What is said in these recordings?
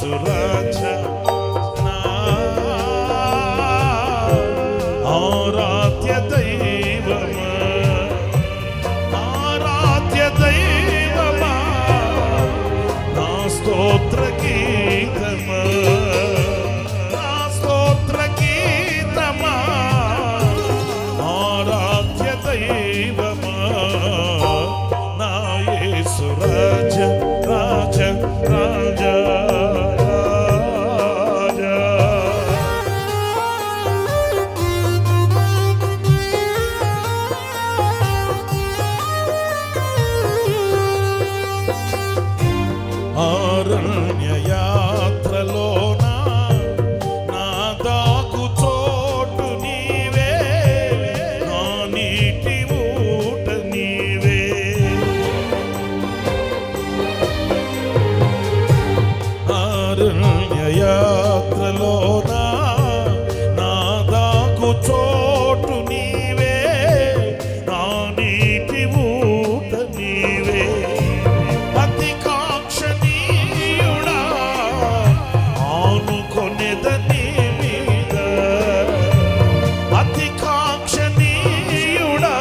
యేసు రాజా నా ఆరాధ్య దైవమా, ఆరాధ్య దైవమా, నా స్తోత్ర గీతమా, నా స్తోత్ర గీతమా, ఆరాధ్య దైవమా, నా యేసు రాజా రాజా రాజా రాజా. అరణ్య యాత్రలోన నా దాగు చోటు నీవే, నా నీటి ఊట నీవే. అరణ్య యాత్రలోన నా దాగు చోటు నీవే, నా నీటి ఊట నీవే. అతి కాక్షణీయుడా ఆనుకొనెద నీ మీద, అతి కాక్షణీయుడా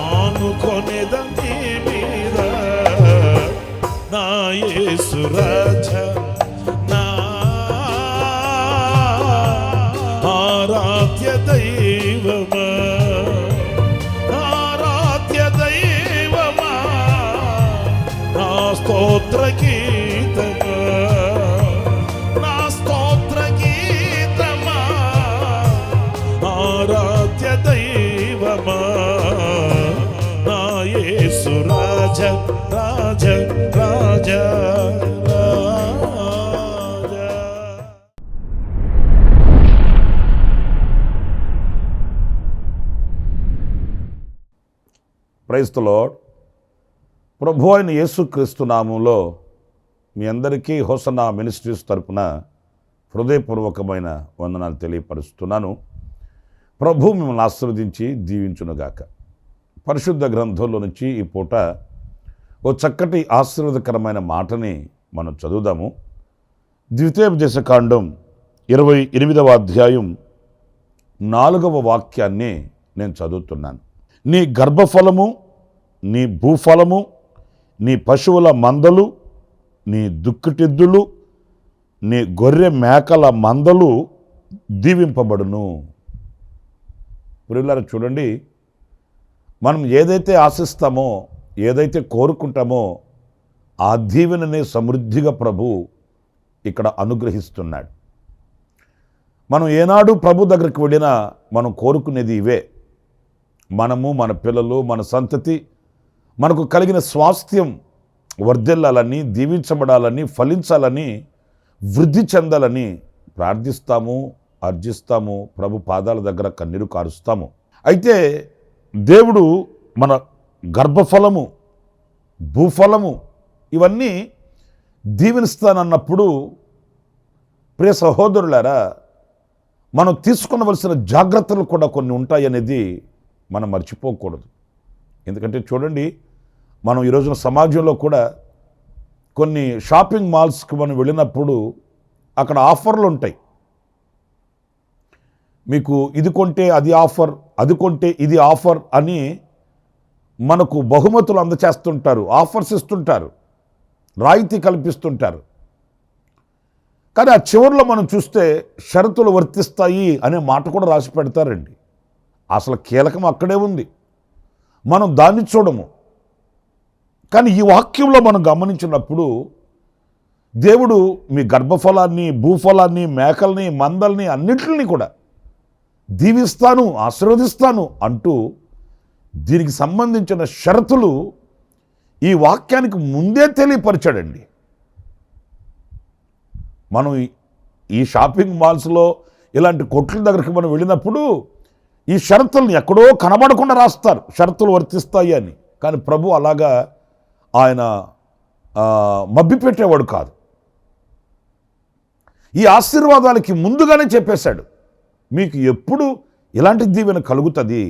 ఆనుకొనెద నీ మీద, నా యేసు రాజా నా ఆరాధ్య దైవమా, ఆరాధ్య దైవమా, నా స్తోత్ర గీతమా, నా స్తోత్ర గీతమా, ఆరాధ్య దైవమా, నా యేసు రాజా రాజా రాజా రాజా. Praise the Lord. ప్రభు అయిన యేసుక్రీస్తు నామంలో మీ అందరికీ హోసన్నా మినిస్ట్రీస్ తరపున హృదయపూర్వకమైన వందనాలు తెలియపరుస్తున్నాను. ప్రభు మిమ్మల్ని ఆశీర్వదించి దీవించునుగాక. పరిశుద్ధ గ్రంథంలో నుంచి ఈ పూట ఓ చక్కటి ఆశీర్వాదకరమైన మాటని మనం చదువుదాము. ద్వితీయోపదేశకాండం 28వ అధ్యాయం 4వ వాక్యాన్ని నేను చదువుతున్నాను. నీ గర్భఫలము, నీ భూఫలము, నీ పశువుల మందలు, నీ దుక్కుటెద్దులు, నీ గొర్రె మేకల మందలు దీవింపబడును. ప్రియులారా చూడండి, మనం ఏదైతే ఆశిస్తామో, ఏదైతే కోరుకుంటామో ఆ దీవెననే సమృద్ధిగా ప్రభు ఇక్కడ అనుగ్రహిస్తున్నాడు. మనం ఏనాడు ప్రభు దగ్గరికి వెళ్ళినా మనం కోరుకునేది ఇవే. మనము, మన పిల్లలు, మన సంతతి, మనకు కలిగిన స్వాస్థ్యం వర్ధిల్లాలని, దీవించబడాలని, ఫలించాలని, వృద్ధి చెందాలని ప్రార్థిస్తాము, అర్జిస్తాము, ప్రభు పాదాల దగ్గర కన్నీరు కారుస్తాము. అయితే దేవుడు మన గర్భఫలము, భూఫలము ఇవన్నీ దీవెనిస్తానన్నప్పుడు ప్రియ సహోదరులారా, మనం తీసుకునవలసిన జాగ్రత్తలు కూడా కొన్ని ఉంటాయనేది మనం మర్చిపోకూడదు. ఎందుకంటే చూడండి, మనం ఈరోజున సమాజంలో కూడా కొన్ని షాపింగ్ మాల్స్కి మనం వెళ్ళినప్పుడు అక్కడ ఆఫర్లు ఉంటాయి. మీకు ఇది కొంటే అది ఆఫర్, అది కొంటే ఇది ఆఫర్ అని మనకు బహుమతులు అందచేస్తుంటారు, ఆఫర్స్ ఇస్తుంటారు, రాయితీ కల్పిస్తుంటారు. కానీ ఆ చివరిలో మనం చూస్తే షరతులు వర్తిస్తాయి అనే మాట కూడా రాసి పెడతారండి. అసలు కీలకం అక్కడే ఉంది, మనం దాన్ని చూడము. కానీ ఈ వాక్యంలో మనం గమనించినప్పుడు దేవుడు మీ గర్భఫలాన్ని, భూఫలాన్ని, మేకల్ని, మందల్ని అన్నిటిని కూడా దీవిస్తాను, ఆశీర్వదిస్తాను అంటూ దీనికి సంబంధించిన షరతులు ఈ వాక్యానికి ముందే తెలియపరిచాడండి. మనం ఈ షాపింగ్ మాల్స్లో ఇలాంటి కొట్ల దగ్గరికి మనం వెళ్ళినప్పుడు ఈ షరతులను ఎక్కడో కనబడకుండా రాస్తారు, షరతులు వర్తిస్తాయి అని. కానీ ప్రభు అలాగా ఆయన మభ్యపెట్టేవాడు కాదు. ఈ ఆశీర్వాదాలకి ముందుగానే చెప్పేశాడు, మీకు ఎప్పుడు ఇలాంటి దీవెన కలుగుతుంది,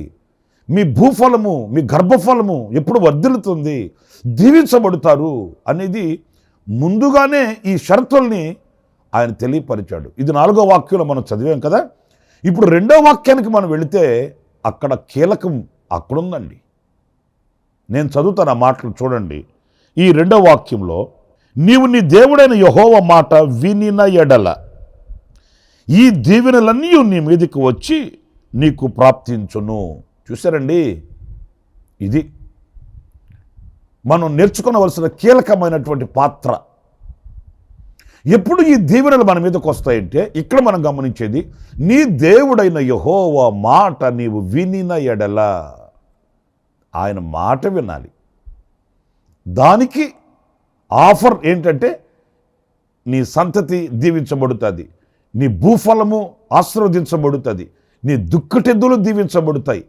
మీ భూఫలము, మీ గర్భఫలము ఎప్పుడు వర్ధిల్లుతుంది, దీవించబడతారు అనేది ముందుగానే ఈ షరతుల్ని ఆయన తెలియపరిచాడు. ఇది 4వ వాక్యంలో మనం చదివాం కదా. ఇప్పుడు 2వ వాక్యానికి మనం వెళితే అక్కడ కీలకం అక్కడుందండి. నేను చదువుతాను ఆ మాటలు చూడండి. ఈ 2వ వాక్యంలో, నీవు నీ దేవుడైన యెహోవా మాట వినిన ఎడల ఈ దీవెనలన్నీ నీ మీదకి వచ్చి నీకు ప్రాప్తించును. చూసారండి, ఇది మనం నేర్చుకోవలసిన కీలకమైనటువంటి పాత్ర. ఎప్పుడు ఈ దీవెనలు మన మీదకి వస్తాయంటే ఇక్కడ మనం గమనించేది, నీ దేవుడైన యెహోవా మాట నీవు వినిన ఎడల. ఆయన మాట వినాలి. దానికి ఆఫర్ ఏంటంటే నీ సంతతి దీవించబడుతుంది, నీ భూఫలము ఆశీర్వదించబడుతుంది, నీ దుక్కటెద్దులు దీవించబడతాయి.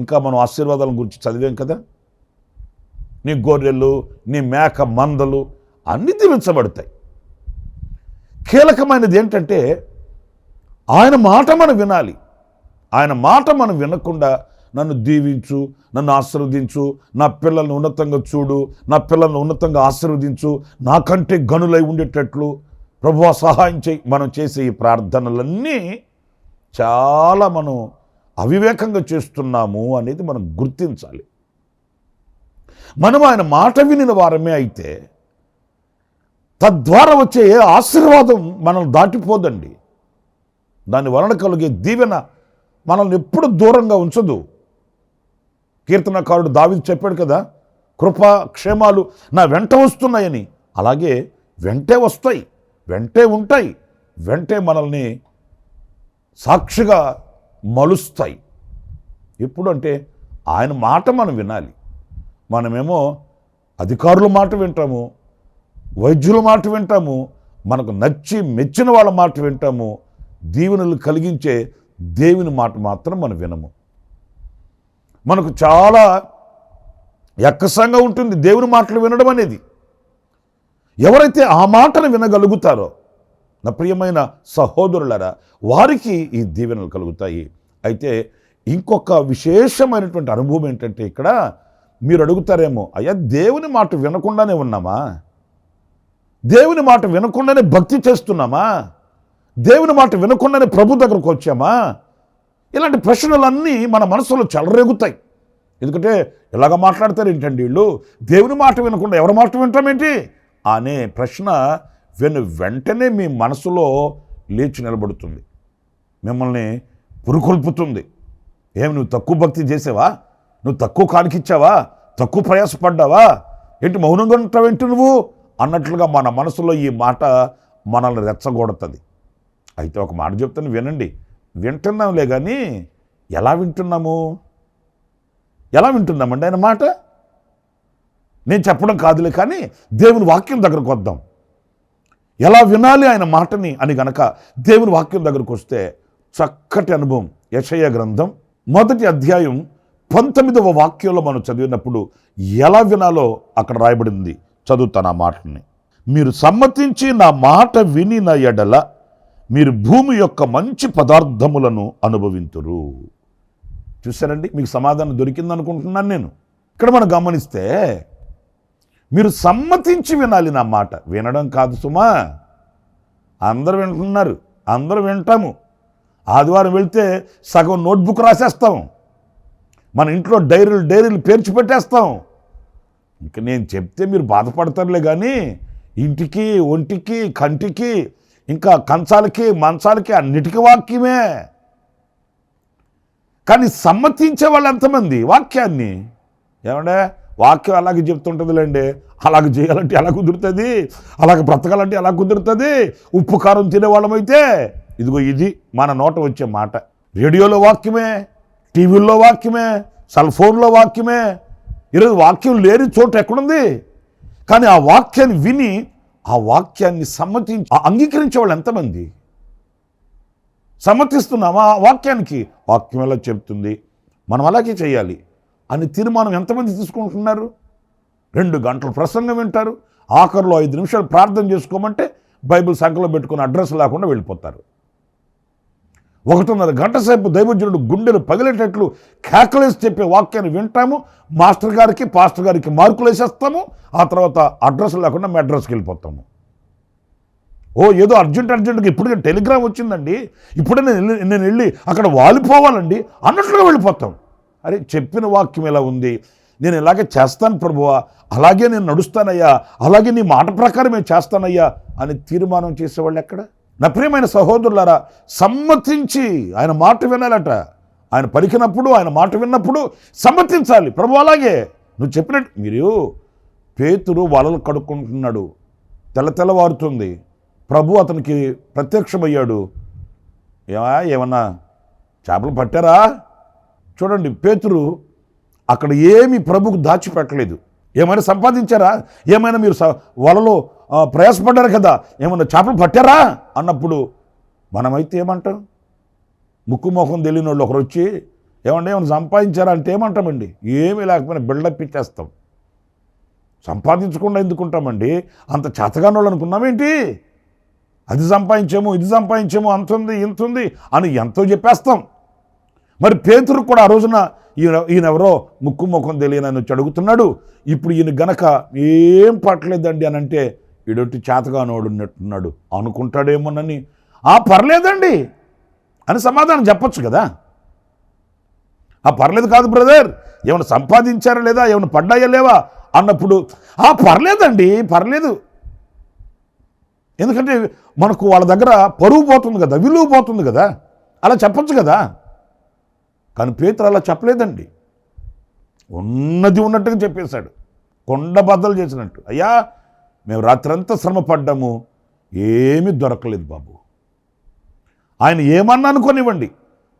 ఇంకా మనం ఆశీర్వాదాల గురించి చదివాం కదా. నీ గొర్రెలు, నీ మేక మందలు అన్నీ దీవించబడతాయి. కీలకమైనది ఏంటంటే ఆయన మాట మనం వినాలి. ఆయన మాట మనం వినకుండా నన్ను దీవించు, నన్ను ఆశీర్వదించు, నా పిల్లల్ని ఉన్నతంగా చూడు, నా పిల్లల్ని ఉన్నతంగా ఆశీర్వదించు, నాకంటే గనులై ఉండేటట్లు ప్రభువా సహాయం చేయి, మనం చేసే ఈ ప్రార్థనలన్నీ చాలా మనం అవివేకంగా చేస్తున్నాము అనేది మనం గుర్తించాలి. మనం ఆయన మాట వినిన వారమే అయితే తద్వారా వచ్చే ఏ ఆశీర్వాదం మనల్ని దాటిపోదండి. దాని వలన కలిగే దీవెన మనల్ని ఎప్పుడు దూరంగా ఉంచదు. కీర్తనకారుడు దావీదు చెప్పాడు కదా, కృపా క్షేమాలు నా వెంట వస్తున్నాయని. అలాగే వెంటే వస్తాయి, వెంటే ఉంటాయి, వెంటే మనల్ని సాక్షిగా మలుస్తాయి. ఎప్పుడు అంటే ఆయన మాట మనం వినాలి. మనమేమో అధికారుల మాట వింటాము, వైద్యుల మాట వింటాము, మనకు నచ్చి మెచ్చిన వాళ్ళ మాట వింటాము. దీవెనలు కలిగించే దేవుని మాట మాత్రం మనం వినము. మనకు చాలా ఎక్కసంగా ఉంటుంది దేవుని మాటలు వినడం అనేది. ఎవరైతే ఆ మాటను వినగలుగుతారో నా ప్రియమైన సహోదరులారా, వారికి ఈ దీవెనలు కలుగుతాయి. అయితే ఇంకొక విశేషమైనటువంటి అనుభవం ఏంటంటే ఇక్కడ మీరు అడుగుతారేమో, అయ్యా దేవుని మాట వినకుండానే ఉన్నామా? దేవుని మాట వినకుండానే భక్తి చేస్తున్నామా? దేవుని మాట వినకుండానే ప్రభు దగ్గరకు వచ్చామా? ఇలాంటి ప్రశ్నలన్నీ మన మనసులో చెలరేగుతాయి. ఎందుకంటే ఇలాగ మాట్లాడతారు ఏంటండి వీళ్ళు, దేవుని మాట వినకుండా ఎవరి మాట వింటామేంటి అనే ప్రశ్న వెంటనే మీ మనసులో లేచి నిలబడుతుంది, మిమ్మల్ని పురుకొల్పుతుంది. ఏమి నువ్వు తక్కువ భక్తి చేసావా? నువ్వు తక్కువ కానికిచ్చావా? తక్కువ ప్రయాసపడ్డావా? ఏంటి మౌనంగా ఉంటావేంటి నువ్వు అన్నట్లుగా మన మనసులో ఈ మాట మనల్ని రెచ్చగొడుతుంది. అయితే ఒక మాట చెప్తాను వినండి. వింటున్నాంలే కానీ ఎలా వింటున్నాము? ఎలా వింటున్నామండి ఆయన మాట? నేను చెప్పడం కాదులే కానీ దేవుని వాక్యం దగ్గరకు వద్దాం. ఎలా వినాలి ఆయన మాటని అని గనక దేవుని వాక్యం దగ్గరకు వస్తే చక్కటి అనుభవం. యెషయా గ్రంథం 1వ అధ్యాయం 19వ వాక్యంలో మనం చదివినప్పుడు ఎలా వినాలో అక్కడ రాయబడింది. చదువుతాను ఆ మాటని. మీరు సమ్మతించి నా మాట వినిన ఎడల మీరు భూమి యొక్క మంచి పదార్థములను అనుభవింతురు. చూసారండి, మీకు సమాధానం దొరికింది అనుకుంటున్నాను నేను. ఇక్కడ మనం గమనిస్తే మీరు సమ్మతించి వినాలి నా మాట. వినడం కాదు సుమా, అందరూ వింటున్నారు, అందరూ వింటాము. ఆదివారం వెళ్తే సగం నోట్బుక్ రాసేస్తాం, మన ఇంట్లో డైరీలు పేర్చి పెట్టేస్తాం. ఇంక నేను చెప్తే మీరు బాధపడతారులే కానీ ఇంటికి, ఒంటికి, కంటికి, ఇంకా కంచాలకి, మంచాలకి అన్నిటికీ వాక్యమే. కానీ సమ్మతించే వాళ్ళు ఎంతమంది వాక్యాన్ని? ఏమంటే వాక్యం అలాగే చెప్తుంటుందిలేండి, అలాగ చేయాలంటే ఎలా కుదురుతుంది, అలాగ బ్రతకాలంటే ఎలా కుదురుతుంది? ఉప్పు కారం తినేవాళ్ళమైతే ఇదిగో ఇది మన నోట వచ్చే మాట. రేడియోలో వాక్యమే, టీవీల్లో వాక్యమే, సెల్ ఫోన్లో వాక్యమే. ఈరోజు వాక్యం లేని చోటు ఎక్కడుంది? కానీ ఆ వాక్యాన్ని విని ఆ వాక్యాన్ని సమ్మతించి అంగీకరించే వాళ్ళు ఎంతమంది? సమ్మతిస్తున్నామా ఆ వాక్యానికి? వాక్యం ఎలా చెప్తుంది, మనం అలాగే చేయాలి అని తీర్మానం ఎంతమంది తీసుకుంటున్నారు? 2 గంటలు ప్రసంగం వింటారు, ఆఖరిలో 5 నిమిషాలు ప్రార్థన చేసుకోమంటే బైబిల్ సంఖ్యలో పెట్టుకుని అడ్రస్ లేకుండా వెళ్ళిపోతారు. 1.5 గంట సేపు దైవజనుడు గుండెలు పగిలేటట్లు కేకలేసి చెప్పే వాక్యాన్ని వింటాము, మాస్టర్ గారికి పాస్టర్ గారికి మార్కులు వేసేస్తాము, ఆ తర్వాత అడ్రస్ లేకుండా మెడ్రస్కి వెళ్ళిపోతాము. ఏదో అర్జెంటుగా ఇప్పుడే టెలిగ్రామ్ వచ్చిందండి, ఇప్పుడే నేను వెళ్ళి అక్కడ వాలిపోవాలండి అన్నట్లుగా వెళ్ళిపోతాం. అరే, చెప్పిన వాక్యం ఎలా ఉంది, నేను ఇలాగే చేస్తాను ప్రభువా, అలాగే నేను నడుస్తానయ్యా, అలాగే నీ మాట ప్రకారమే చేస్తానయ్యా అని తీర్మానం చేసేవాళ్ళు ఎక్కడ? నా ప్రియమైన సహోదరులారా, సమ్మతించి ఆయన మాట వినాలట. ఆయన పలికినప్పుడు, ఆయన మాట విన్నప్పుడు సమ్మతించాలి. ప్రభు అలాగే నువ్వు చెప్పినట్టు. మీరు పేతురు వలలు కడుక్కుంటున్నాడు, తెల్లవారుతుంది, ప్రభు అతనికి ప్రత్యక్షమయ్యాడు. ఏమన్నా చేపలు పట్టారా? చూడండి, పేతురు అక్కడ ఏమి ప్రభుకు దాచిపెట్టలేదు. ఏమైనా సంపాదించారా? ఏమైనా మీరు వలలో ప్రయాసపడ్డారు కదా, ఏమన్నా చేపలు పట్టారా అన్నప్పుడు మనమైతే ఏమంటాం? ముక్కు మొహం తెలియని వాళ్ళు ఒకరు వచ్చి ఏమన్నా సంపాదించారా అంటే ఏమంటామండి? ఏమీ లేకపోయినా బిల్డప్ ఇచ్చేస్తాం. సంపాదించకుండా ఎందుకుంటామండి? అంత చేతగాని వాళ్ళు అనుకున్నామేంటి? అది సంపాదించాము, ఇది సంపాదించాము, అంతుంది ఇంతుంది అని ఎంతో చెప్పేస్తాం. మరి పేతురు కూడా ఆ రోజున ఈయనెవరో ముక్కు ముఖం తెలియనని వచ్చి అడుగుతున్నాడు. ఇప్పుడు ఈయన గనక ఏం పట్టలేదండి అని అంటే ఈడొట్టి చేతగానోడు ఉన్నట్టున్నాడు అనుకుంటాడేమోనని, పర్లేదండి అని సమాధానం చెప్పొచ్చు కదా. పర్లేదు కాదు బ్రదర్, ఏమైనా సంపాదించారా లేదా, ఏమైనా పడ్డాయా లేవా అన్నప్పుడు పర్లేదండి, పర్లేదు. ఎందుకంటే మనకు వాళ్ళ దగ్గర పరువు పోతుంది కదా, విలువ పోతుంది కదా, అలా చెప్పచ్చు కదా. కానీ పేతురు అలా చెప్పలేదండి, ఉన్నది ఉన్నట్టుగా చెప్పేశాడు, కొండ బద్దలు చేసినట్టు. అయ్యా, మేము రాత్రంతా శ్రమ పడ్డాము, ఏమీ దొరకలేదు బాబు. ఆయన ఏమన్నా అనుకోనివ్వండి,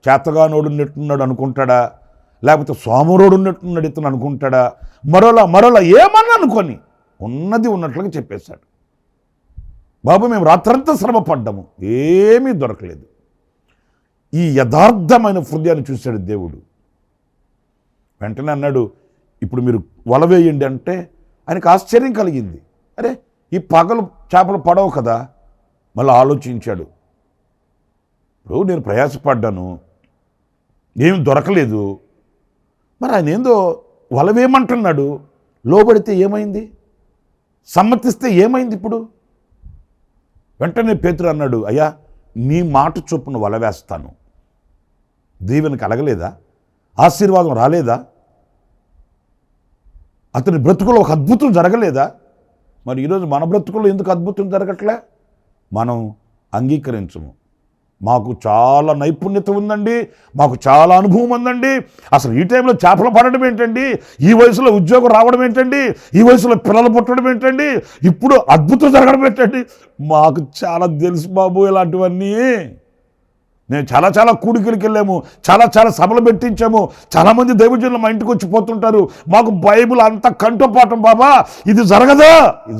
చేతగానోడు నెట్టున్నాడు అనుకుంటాడా, లేకపోతే సోమరోడు నెట్టున్నాడు ఇతను అనుకుంటాడా, మరోలా ఏమన్నా అనుకొని ఉన్నది ఉన్నట్లుగా చెప్పేశాడు. బాబు, మేము రాత్రంతా శ్రమ పడ్డాము, ఏమీ దొరకలేదు. ఈ యథార్థమైన హృదయాన్ని చూశాడు దేవుడు. వెంటనే అన్నాడు, ఇప్పుడు మీరు వల వేయండి అంటే ఆయనకు ఆశ్చర్యం కలిగింది. అరే, ఈ పగలు చేపలు పడవు కదా. మళ్ళీ ఆలోచించాడు, ఇప్పుడు నేను ప్రయాసపడ్డాను, ఏం దొరకలేదు, మరి ఆయన ఏందో వల వేయమంటున్నాడు, లోబడితే ఏమైంది, సమ్మతిస్తే ఏమైంది? ఇప్పుడు వెంటనే పేతురు అన్నాడు, అయ్యా, నీ మాట చొప్పున వల వేస్తాను. దీవెన కలగలేదా? ఆశీర్వాదం రాలేదా? అతని బ్రతుకులో ఒక అద్భుతం జరగలేదా? మరి ఈరోజు మన బ్రతుకులో ఎందుకు అద్భుతం జరగట్లే? మనం అంగీకరించము. మాకు చాలా నైపుణ్యత ఉందండి, మాకు చాలా అనుభవం ఉందండి, అసలు ఈ టైంలో చేపలు పడడం ఏంటండి, ఈ వయసులో ఉద్యోగం రావడం ఏంటండి, ఈ వయసులో పిల్లలు పుట్టడం ఏంటండి, ఇప్పుడు అద్భుతం జరగడం ఏంటండి, మాకు చాలా తెలుసు బాబు ఇలాంటివన్నీ. నేను చాలా కూడికలకి వెళ్ళాము, చాలా సభలు పెట్టించాము, చాలామంది దైవజనులు మా ఇంటికి వచ్చి పోతుంటారు, మాకు బైబిల్ అంతా కంఠపాఠం బాబా, ఇది జరగదా? ఇది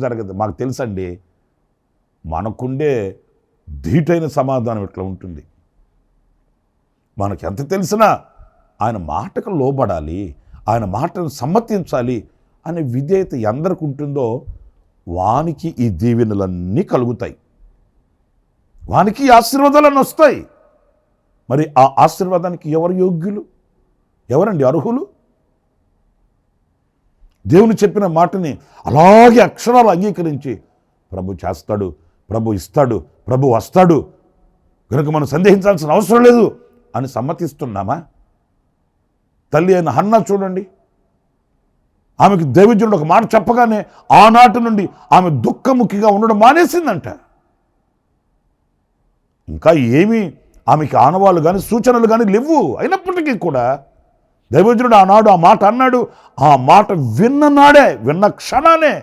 జరగదు. మాకు తెలుసండి. మనకుండే ధీటైన సమాధానం ఇట్లా ఉంటుంది. మనకు ఎంత తెలిసినా ఆయన మాటకు లోబడాలి, ఆయన మాటను సమ్మతించాలి అనే విధేయత ఎందరికి ఉంటుందో వానికి ఈ దీవెనలన్నీ కలుగుతాయి, వానికి ఆశీర్వాదాలన్నీ వస్తాయి. మరి ఆ ఆశీర్వాదానికి ఎవరు యోగ్యులు, ఎవరండి అర్హులు? దేవుని చెప్పిన మాటని అలాగే అక్షరాలు అంగీకరించి ప్రభు చేస్తాడు, ప్రభు ఇస్తాడు, ప్రభు వస్తాడు కనుక మనం సందేహించాల్సిన అవసరం లేదు అని సమ్మతిస్తున్నామా? తల్లి అయిన హన్నా చూడండి, ఆమెకు దైవజనుడు ఒక మాట చెప్పగానే ఆనాటి నుండి ఆమె దుఃఖముఖిగా ఉండడం మానేసిందంట. ఇంకా ఏమీ ఆమెకి ఆనవాళ్ళు కానీ సూచనలు కానీ లేవు. అయినప్పటికీ కూడా దైవజనుడు ఆనాడు ఆ మాట అన్నాడు. ఆ మాట విన్న క్షణానే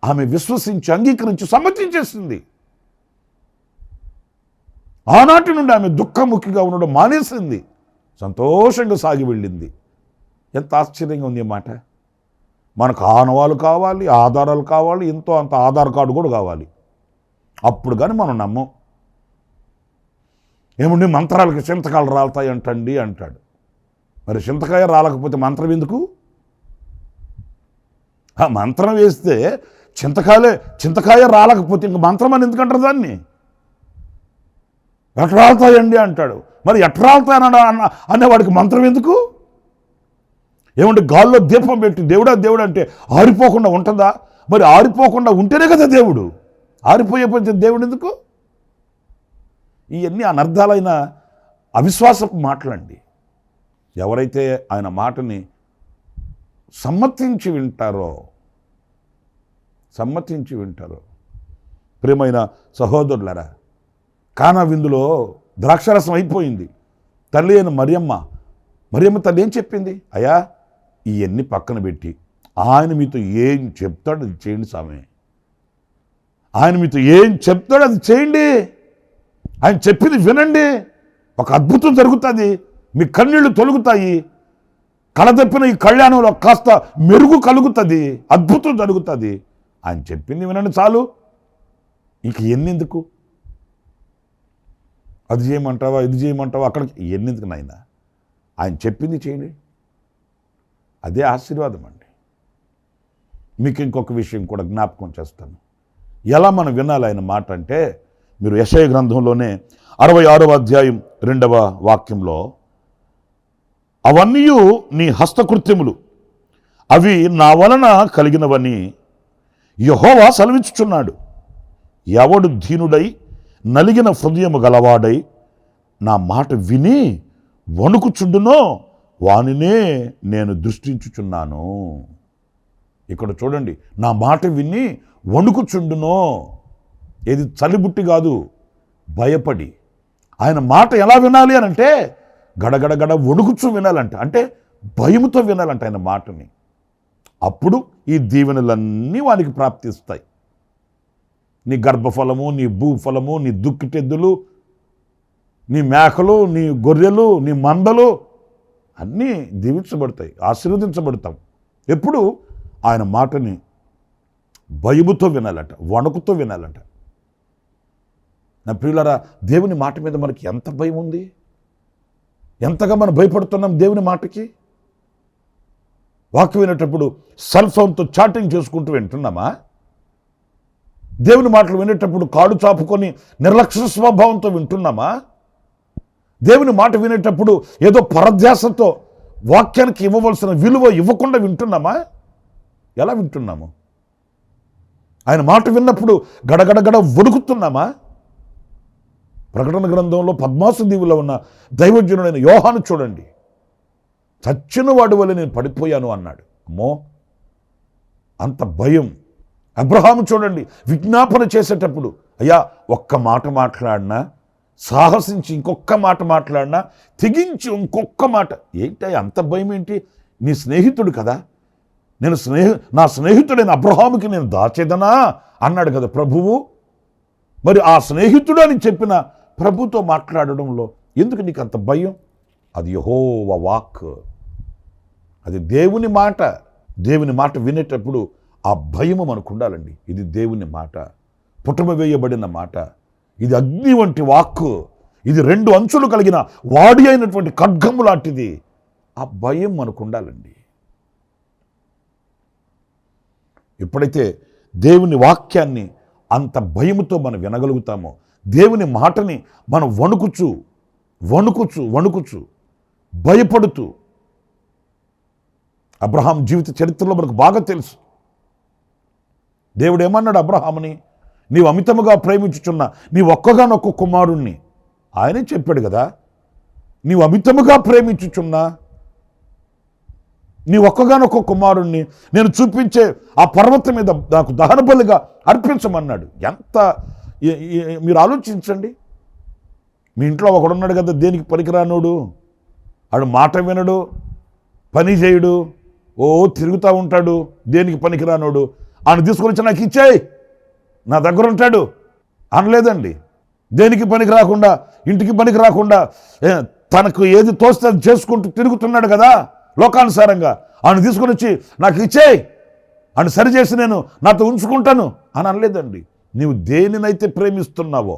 ఆమె విశ్వసించి అంగీకరించి సమ్మతించేసింది. ఆనాటి నుండి ఆమె దుఃఖముఖిగా ఉండడం మానేసింది, సంతోషంగా సాగి వెళ్ళింది. ఎంత ఆశ్చర్యంగా ఉంది ఈ మాట. మనకు ఆనవాళ్ళు కావాలి, ఆధారాలు కావాలి, ఎంతో అంత ఆధార్ కార్డు కూడా కావాలి. అప్పుడు కానీ మనం నమ్మం. ఏముండి మంత్రాలకి చింతకాయలు రాలుతాయి అంటండి అంటాడు. మరి చింతకాయ రాలకపోతే మంత్రం ఎందుకు? ఆ మంత్రం వేస్తే చింతకాయ రాలకపోతే ఇంక మంత్రం అని ఎందుకంటారు దాన్ని? ఎట్రాలుతాయండి అంటాడు. మరి ఎట్రాలుతాయన అనేవాడికి మంత్రం ఎందుకు? ఏమంటే గాల్లో దీపం పెట్టి దేవుడా దేవుడు అంటే ఆరిపోకుండా ఉంటుందా? మరి ఆరిపోకుండా ఉంటేనే కదా దేవుడు. ఆరిపోయే దేవుడు ఎందుకు? ఇవన్నీ అనర్థాలైన అవిశ్వాసపు మాటలండి. ఎవరైతే ఆయన మాటని సమ్మతించి వింటారో ప్రియమైన సహోదరులరా, కానా విందులో ద్రాక్షరసం అయిపోయింది. తల్లి అయిన మరియమ్మ తల్లి ఏం చెప్పింది? అయ్యా, ఇవన్నీ పక్కన పెట్టి ఆయన మీతో ఏం చెప్తాడో అది చేయండి స్వామి. ఆయన మీతో ఏం చెప్తాడో అది చేయండి. ఆయన చెప్పింది వినండి. ఒక అద్భుతం జరుగుతుంది. మీ కన్నీళ్లు తొలుగుతాయి. కళతప్పిన ఈ కళ్యాణంలో కాస్త మెరుగు కలుగుతుంది. అద్భుతం జరుగుతుంది. ఆయన చెప్పింది వినండి చాలు. ఇంక ఎన్నెందుకు? అది చేయమంటావా, ఇది చేయమంటావా, అక్కడికి ఎన్నెందుకు నాయనా? ఆయన చెప్పింది చేయండి. అదే ఆశీర్వాదం అండి. మీకు ఇంకొక విషయం కూడా జ్ఞాపకం చేస్తాను. ఎలా మనం వినాలి ఆయన మాట అంటే, మీరు యెషయా గ్రంథంలోనే 66వ అధ్యాయం 2వ వాక్యంలో, అవన్నీ నీ హస్తకృత్యములు, అవి నా వలన కలిగినవని యెహోవా సెలవిచ్చుచున్నాడు. ఎవడు దీనుడై నలిగిన హృదయము గలవాడై నా మాట విని వణుకుచుండునో వానినే నేను దృష్టించుచున్నాను. ఇక్కడ చూడండి, నా మాట విని వణుకుచుండునో. ఏది చలిబుట్టి కాదు, భయపడి. ఆయన మాట ఎలా వినాలి అని అంటే గడగడగడ వణుకుచు వినాలంట. అంటే భయముతో వినాలంట ఆయన మాటని. అప్పుడు ఈ దీవెనలన్నీ వానికి ప్రాప్తిస్తాయి. నీ గర్భఫలము, నీ భూఫలము, నీ దుక్కిటెద్దులు, నీ మేకలు, నీ గొర్రెలు, నీ మందలు అన్నీ దీవించబడతాయి, ఆశీర్వదించబడతాం. ఎప్పుడు ఆయన మాటని భయముతో వినాలట, వణుకుతో వినాలట. నా ప్రియులారా, దేవుని మాట మీద మనకి ఎంత భయం ఉంది, ఎంతగా మనం భయపడుతున్నాం దేవుని మాటకి. వాక్యం వినేటప్పుడు సెల్ ఫోన్తో చాటింగ్ చేసుకుంటూ వింటున్నామా? దేవుని మాటలు వినేటప్పుడు కాడు చాపుకొని నిర్లక్ష్య స్వభావంతో వింటున్నామా? దేవుని మాట వినేటప్పుడు ఏదో పరధ్యాసతో వాక్యానికి ఇవ్వవలసిన విలువ ఇవ్వకుండా వింటున్నామా? ఎలా వింటున్నాము? ఆయన మాట విన్నప్పుడు గడగడగడ వణుకుతున్నామా? ప్రకటన గ్రంథంలో పద్మాసు దీవులో ఉన్న దైవజనుడైన యోహాను చూడండి, చచ్చిన వాడి వల్ల నేను పడిపోయాను అన్నాడు. అమ్మో, అంత భయం. అబ్రహాము చూడండి, విజ్ఞాపన చేసేటప్పుడు అయ్యా ఒక్క మాట మాట్లాడినా, సాహసించి ఇంకొక్క మాట మాట్లాడినా, తెగించి ఇంకొక్క మాట. ఏంటి అంత భయం ఏంటి? నీ స్నేహితుడు కదా, నా స్నేహితుడైన అబ్రహాముకి నేను దాచేదనా అన్నాడు కదా ప్రభువు. మరి ఆ స్నేహితుడు అని చెప్పిన ప్రభుతో మాట్లాడడంలో ఎందుకు నీకు అంత భయం? అది యెహోవా వాక్, అది దేవుని మాట. దేవుని మాట వినేటప్పుడు ఆ భయము మనకు ఉండాలండి. ఇది దేవుని మాట, పుటమ వేయబడిన మాట. ఇది అగ్ని వంటి వాక్కు, ఇది 2 అంచులు కలిగిన వాడి అయినటువంటి ఖడ్గము లాంటిది. ఆ భయం మనకు ఉండాలండి. ఎప్పుడైతే దేవుని వాక్యాన్ని అంత భయముతో మనం వినగలుగుతామో, దేవుని మాటని మనం వణుకుచు భయపడుతూ. అబ్రహాం జీవిత చరిత్రలో మనకు బాగా తెలుసు. దేవుడు ఏమన్నాడు అబ్రహాముని? నీవు అమితముగా ప్రేమించుచున్న నీ ఒక్కగానొక్క కుమారుణ్ణి, ఆయనే చెప్పాడు కదా, నీవు అమితముగా ప్రేమించుచున్నా నీ ఒక్కగానొక్క కుమారుణ్ణి నేను చూపించే ఆ పర్వతం మీద నాకు దహన బలిగా అర్పించమన్నాడు. ఎంత మీరు ఆలోచించండి. మీ ఇంట్లో ఒకడున్నాడు కదా, దేనికి పనికిరానోడు, ఆడు మాట వినడు, పని చేయడు, తిరుగుతూ ఉంటాడు, దేనికి పనికిరానోడు. ఆయన తీసుకొని వచ్చి నాకు ఇచ్చేయి, నా దగ్గర ఉంటాడు అనలేదండి. దేనికి పనికి రాకుండా, ఇంటికి పనికి రాకుండా తనకు ఏది తోస్తే అది చేసుకుంటూ తిరుగుతున్నాడు కదా లోకానుసారంగా. ఆయన తీసుకొని వచ్చి నాకు ఇచ్చేయి, ఆయన సరిచేసి నేను నాతో ఉంచుకుంటాను అని అనలేదండి. నీవు దేనినైతే ప్రేమిస్తున్నావో,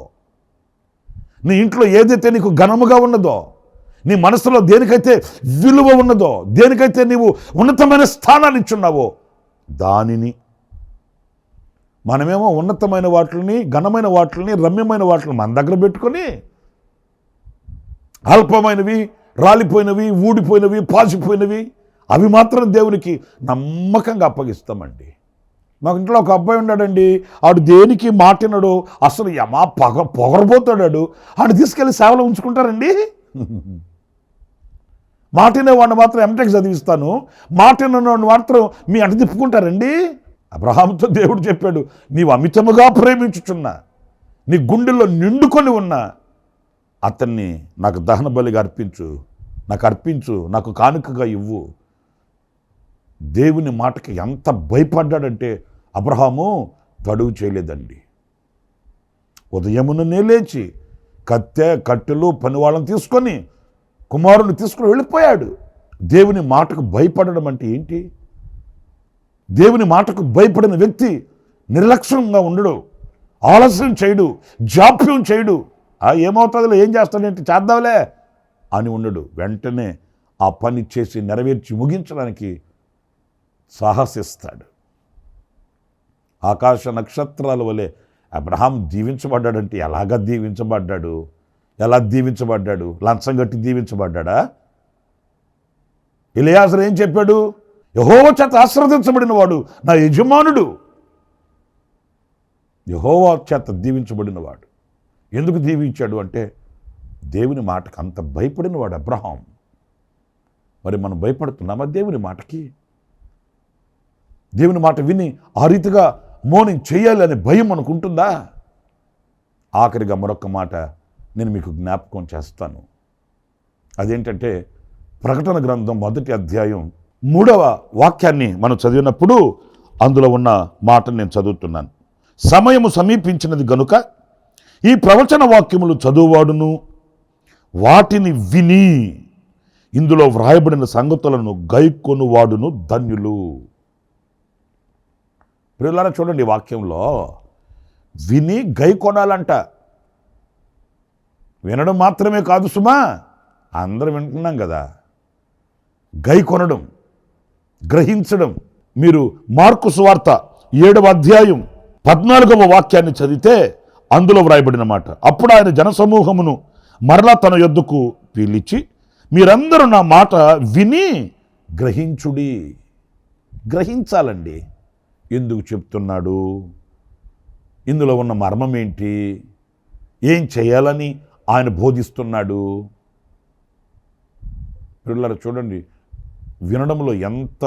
నీ ఇంట్లో ఏదైతే నీకు ఘనముగా ఉన్నదో, నీ మనసులో దేనికైతే విలువ ఉన్నదో, దేనికైతే నీవు ఉన్నతమైన స్థానాలు ఇచ్చున్నావో దానిని. మనమేమో ఉన్నతమైన వాటిని, ఘనమైన వాటిని, రమ్యమైన వాటిని మన దగ్గర పెట్టుకొని అల్పమైనవి, రాలిపోయినవి, ఊడిపోయినవి, పాసిపోయినవి అవి మాత్రం దేవునికి నమ్మకంగా అప్పగిస్తామండి. మాకు ఇంట్లో ఒక అబ్బాయి ఉన్నాడండి, ఆడు దేనికి మాటినడు, అసలు యమా పొగరబోతాడు. ఆడు తీసుకెళ్ళి సేవలో ఉంచుకుంటారండి. మాటినేవాడిని మాత్రం ఎంటెక్ చదివిస్తాను, మాటినవాడిని మాత్రం మీ అంట తిప్పుకుంటారండి. అబ్రహాముతో దేవుడు చెప్పాడు, నీవు అమితముగా ప్రేమించుచున్నా, నీ గుండెల్లో నిండుకొని ఉన్నా అతన్ని నాకు దహన బలిగా అర్పించు, నాకు కానుకగా ఇవ్వు. దేవుని మాటకి ఎంత భయపడ్డాడంటే అబ్రహాము తడువు చేయలేదండి. ఉదయముననే లేచి కత్తె, కట్టెలు, పనివాళ్ళని తీసుకొని కుమారుని తీసుకుని వెళ్ళిపోయాడు. దేవుని మాటకు భయపడడం అంటే ఏంటి? దేవుని మాటకు భయపడిన వ్యక్తి నిర్లక్ష్యంగా ఉండడు, ఆలస్యం చేయడు, జాప్యం చేయడు. ఏమవుతుందిలే, ఏం చేస్తాడేంటి, చేద్దాంలే అని ఉండడు. వెంటనే ఆ పని చేసి నెరవేర్చి ముగించడానికి సాహసిస్తాడు. ఆకాశ నక్షత్రాల వలె అబ్రహాం దీవించబడ్డాడంటే ఎలా దీవించబడ్డాడు? లంచం కట్టి దీవించబడ్డా? ఎలియాజరు ఏం చెప్పాడు? యెహోవా చేత ఆశీర్వదించబడిన వాడు నా యజమానుడు. యెహోవా చేత దీవించబడినవాడు. ఎందుకు దీవించాడు అంటే దేవుని మాటకు అంత భయపడినవాడు అబ్రహాం. మరి మనం భయపడుతున్నామా దేవుని మాటకి? దేవుని మాట విని ఆ రీతిగా మౌనం చేయాలి అనే భయం మనకు ఉంటుందా? ఆఖరిగా మరొక మాట నేను మీకు జ్ఞాపకం చేస్తాను. అదేంటంటే ప్రకటన గ్రంథం 1వ అధ్యాయం 3వ వాక్యాన్ని మనం చదివినప్పుడు అందులో ఉన్న మాటను నేను చదువుతున్నాను. సమయము సమీపించినది గనుక ఈ ప్రవచన వాక్యములు చదువువాడును వాటిని విని ఇందులో వ్రాయబడిన సంగతులను గైకొనువాడును ధన్యులు. ప్రియులారా చూడండి, వాక్యంలో విని గైకొనాలంట. వినడం మాత్రమే కాదు సుమా, అందరం వింటున్నాం కదా. గైకొనడం, గ్రహించడం. మీరు మార్కు సువార్త 7వ అధ్యాయం 14వ వాక్యాన్ని చదివితే అందులో వ్రాయబడిన మాట, అప్పుడు ఆయన జనసమూహమును మరలా తన యొద్దకు పిలిచి, మీరందరూ నా మాట విని గ్రహించుడి. గ్రహించాలండి. ఎందుకు చెప్తున్నాడు? ఇందులో ఉన్న మర్మం ఏంటి? ఏం చేయాలని ఆయన బోధిస్తున్నాడు? పిల్లలు చూడండి, వినడంలో ఎంత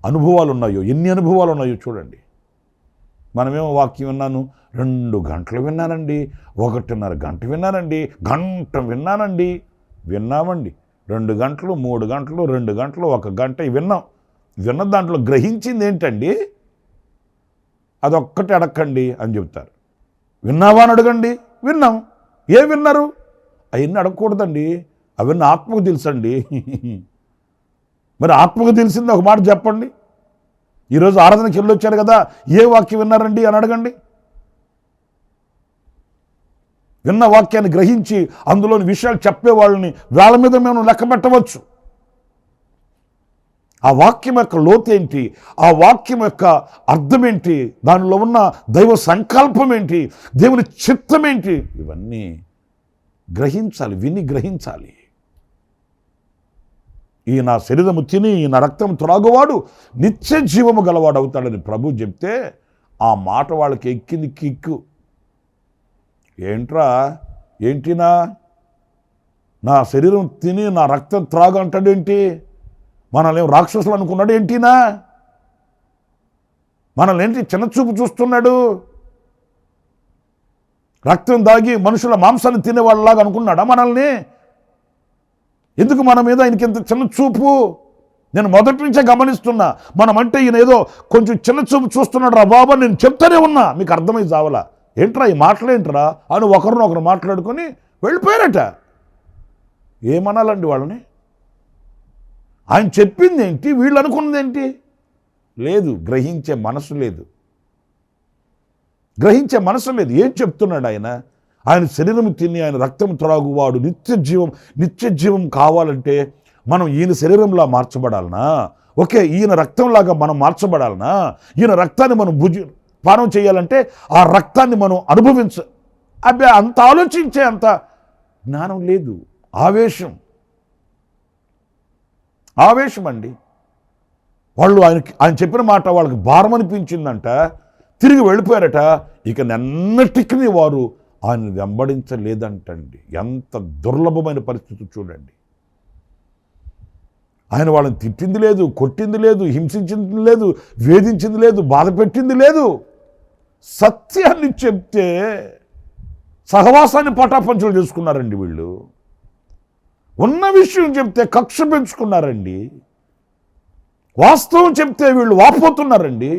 అనుభవాలు ఉన్నాయో, ఎన్ని అనుభవాలు ఉన్నాయో చూడండి. మనమేమో వాక్యం విన్నాను, 2 గంటలు విన్నానండి, 1.5 గంట విన్నానండి, గంట విన్నానండి. విన్నామండి 2 గంటలు, 3 గంటలు, 2 గంటలు, 1 గంట విన్నాం. విన్న దాంట్లో గ్రహించింది ఏంటండి? అదొక్కటి అడగండి అని చెప్తారు. విన్నావా అని అడగండి. విన్నాం. ఏం విన్నారు? అవన్నీ అడగకూడదండి, అవన్నీ ఆత్మకు తెలుసండి. మరి ఆత్మకు తెలిసింది ఒక మాట చెప్పండి. ఈరోజు ఆరాధనకి వెళ్ళొచ్చారు కదా, ఏ వాక్యం విన్నారండి అని అడగండి. విన్న వాక్యాన్ని గ్రహించి అందులోని విషయాలు చెప్పే వాళ్ళని వేళ మీద మేము లెక్క పెట్టవచ్చు. ఆ వాక్యం యొక్క లోతేంటి, ఆ వాక్యం యొక్క అర్థం ఏంటి, దానిలో ఉన్న దైవ సంకల్పం ఏంటి, దేవుని చిత్తం ఏంటి, ఇవన్నీ గ్రహించాలి, విని గ్రహించాలి. ఈ నా శరీరము తిని ఈ నా రక్తం త్రాగువాడు నిత్య జీవము గలవాడు అవుతాడని ప్రభు చెప్తే ఆ మాట వాళ్ళకి ఎక్కింది కిక్కు. ఏంటినా నా శరీరం తిని నా రక్తం త్రాగు అంటాడేంటి? మనల్ని రాక్షసులు అనుకున్నాడు ఏంటినా? మనల్ని ఏంటి చిన్నచూపు చూస్తున్నాడు? రక్తం దాగి మనుషుల మాంసాన్ని తినేవాళ్ళలాగా అనుకున్నాడా మనల్ని? ఎందుకు మన మీద ఆయనకి ఇంత చిన్న చూపు? నేను మొదటి నుంచే గమనిస్తున్నా. మనమంటే ఈయన ఏదో కొంచెం చిన్న చూపు చూస్తున్నాడు రా బాబా, నేను చెప్తానే ఉన్నా, మీకు అర్థమై చావలా. ఏంట్రా ఈ మాటలేంట్రా అని ఒకరినొకరు మాట్లాడుకొని వెళ్ళిపోయారట. ఏమనాలండి వాళ్ళని? ఆయన చెప్పింది ఏంటి, వీళ్ళు అనుకున్నది ఏంటి? లేదు, గ్రహించే మనసు లేదు. గ్రహించే మనసు లేదు. ఏం చెప్తున్నాడు ఆయన? ఆయన శరీరం తిని ఆయన రక్తం త్రాగువాడు నిత్య జీవం కావాలంటే మనం ఈయన శరీరంలా మార్చబడాలనా? ఓకే, ఈయన రక్తంలాగా మనం మార్చబడాలనా? ఈయన రక్తాన్ని మనం పానం చేయాలంటే ఆ రక్తాన్ని మనం అంత ఆలోచించే అంత జ్ఞానం లేదు, ఆవేశం అండి. వాళ్ళు ఆయన చెప్పిన మాట వాళ్ళకి భారం అనిపించిందంట, తిరిగి వెళ్ళిపోయారట. ఇక నన్నటికీ వారు ఆయన వెంబడించలేదంటండి. ఎంత దుర్లభమైన పరిస్థితి చూడండి. ఆయన వాళ్ళని తిట్టింది లేదు, కొట్టింది లేదు, హింసించింది లేదు, వేధించింది లేదు, బాధ పెట్టింది లేదు. సత్యాన్ని చెప్తే సహవాసాన్ని పటాపంచలు చేసుకున్నారండి వీళ్ళు. ఉన్న విషయం చెప్తే కక్ష పెంచుకున్నారండి. వాస్తవం చెప్తే వీళ్ళు వాపోతున్నారండి.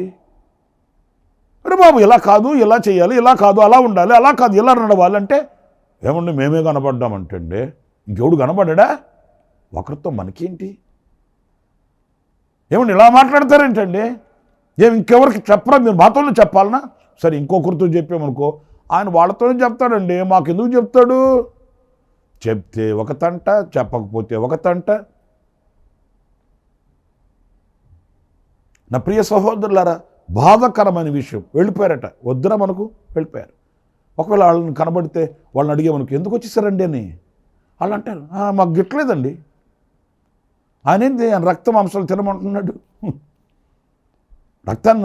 అరే బాబు, ఇలా కాదు, ఇలా చేయాలి, ఇలా కాదు, అలా ఉండాలి, అలా కాదు, ఇలా నడవాలి అంటే ఏమండి మేమే కనబడ్డామంటండి. ఇంకెవడు కనబడ్డా? ఒకరితో మనకేంటి? ఏమండి ఇలా మాట్లాడతారేంటండి? ఇంకెవరికి చెప్పరా? మీరు మాతోనే చెప్పాలనా? సరే, ఇంకొకరితో చెప్పామనుకో, ఆయన వాళ్ళతోనే చెప్తాడండి. మాకెందుకు చెప్తాడు? చెప్తే ఒక తంట, చెప్పకపోతే ఒక తంట. నా ప్రియ సహోదరులారా, బాధాకరమైన విషయం. వెళ్ళిపోయారట. వద్దురా మనకు, వెళ్ళిపోయారు. ఒకవేళ వాళ్ళని కనబడితే వాళ్ళని అడిగే మనకు ఎందుకు వచ్చేసారండి అని వాళ్ళు అంటారు, మాకు గిట్టలేదండి. ఆయన రక్త మాంసాలు తినమంటున్నాడు.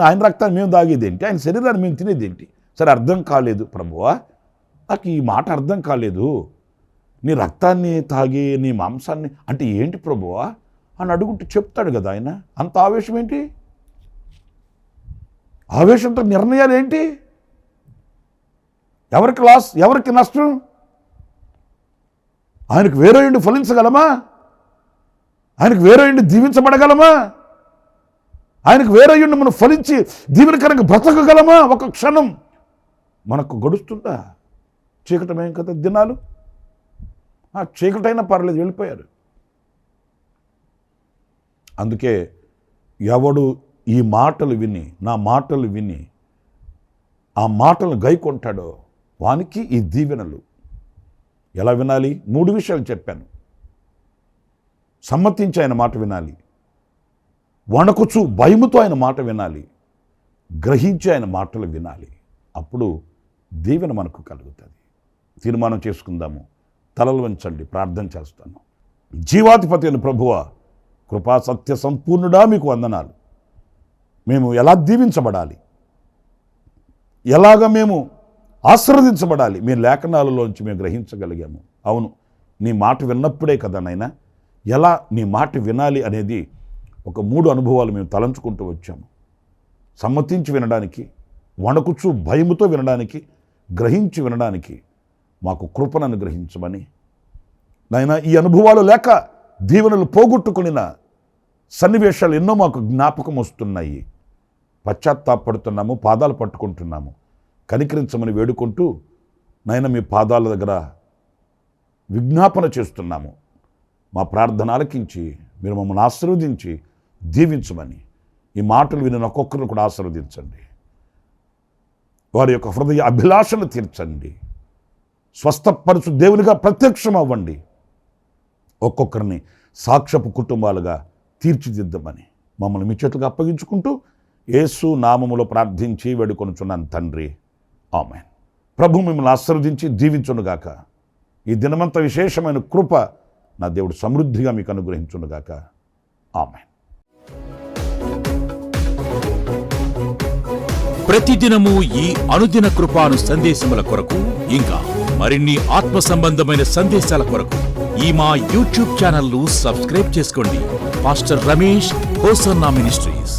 ఆయన రక్తాన్ని మేము తాగేది ఏంటి? ఆయన శరీరాన్ని మేము తినేది ఏంటి? సరే, అర్థం కాలేదు ప్రభువా, నాకు ఈ మాట అర్థం కాలేదు. నీ రక్తాన్ని తాగి నీ మాంసాన్ని అంటే ఏంటి ప్రభువా అని అడుగుంటే చెప్తాడు కదా ఆయన. అంత ఆవేశం ఏంటి? ఆవేశంతో నిర్ణయాలు ఏంటి? ఎవరికి లాస్, ఎవరికి నష్టం? ఆయనకు వేరే ఇండి ఫలించగలమా? ఆయనకు వేరే ఇండి దీవించబడగలమా? ఆయనకు వేరే ఇండి మనం ఫలించి దీవెనకరంగా బ్రతకగలమా? ఒక క్షణం మనకు గడుస్తుందా? చీకటమేం కదా దినాలు. చీకటైనా పర్లేదు, వెళ్ళిపోయారు. అందుకే ఎవడు ఈ మాటలు విని, నా మాటలు విని ఆ మాటలను గైకొంటాడో వానికి ఈ దీవెనలు. ఎలా వినాలి? 3 విషయాలు చెప్పాను. సమ్మతించి ఆయన మాట వినాలి, వణకుచు భయముతో ఆయన మాట వినాలి, గ్రహించి ఆయన మాటలు వినాలి. అప్పుడు దీవెన మనకు కలుగుతుంది. తీర్మానం చేసుకుందాము. తలలు వంచండి, ప్రార్థన చేస్తాను. జీవాధిపతి అయిన ప్రభువా, కృపా సత్య సంపూర్ణుడా, మీకు వందనాలు. మేము ఎలా దీవించబడాలి, ఎలాగ మేము ఆశీర్వదించబడాలి, మీ లేఖనాలలోంచి మేము గ్రహించగలిగాము. అవును, నీ మాట విన్నప్పుడే కదా నాయనా ఎలా నీ మాట వినాలి అనేది ఒక 3 అనుభవాలు మేము తలంచుకుంటూ వచ్చాము. సమ్మతించి వినడానికి, వణకుచు భయముతో వినడానికి, గ్రహించి వినడానికి మాకు కృపను అనుగ్రహించమని నాయనా. ఈ అనుభవాలు లేక దీవెనలు పోగొట్టుకునిన సన్నివేశాలు ఎన్నో మాకు జ్ఞాపకం వస్తున్నాయి. పశ్చాత్తాపడుతున్నాము, పాదాలు పట్టుకుంటున్నాము. కనికరించమని వేడుకుంటూ నాయన మీ పాదాల దగ్గర విజ్ఞాపన చేస్తున్నాము. మా ప్రార్థన ఆలకించి మీరు మమ్మల్ని ఆశీర్వదించి దీవించమని, ఈ మాటలు విని ఒక్కొక్కరిని కూడా ఆశీర్వదించండి. వారి యొక్క హృదయ అభిలాషను తీర్చండి. స్వస్థపరచు దేవునిగా ప్రత్యక్షం అవ్వండి. ఒక్కొక్కరిని సాక్ష్యపు కుటుంబాలుగా తీర్చిదిద్దమని మమ్మల్ని మీ చేతులకు అప్పగించుకుంటూ యేసు నామములో ప్రార్థించి వేడుకొనుచున్నాను తండ్రి, ఆమేన్. ప్రభు మిమ్మల్ని ఆశీర్వదించి దీవించునుగాక. ఈ దినమంత విశేషమైన కృప నా దేవుడు సమృద్ధిగా మీకు అనుగ్రహించునుగాక. ఆమేన్. ప్రతిదినము ఈ అనుదిన కృపాను సందేశముల కొరకు, ఇంకా మరిన్ని ఆత్మ సంబంధమైన సందేశాల కొరకు ఈ మా యూట్యూబ్ ఛానల్ ను సబ్స్క్రైబ్ చేసుకోండి. Pastor Ramesh hosanna ministries.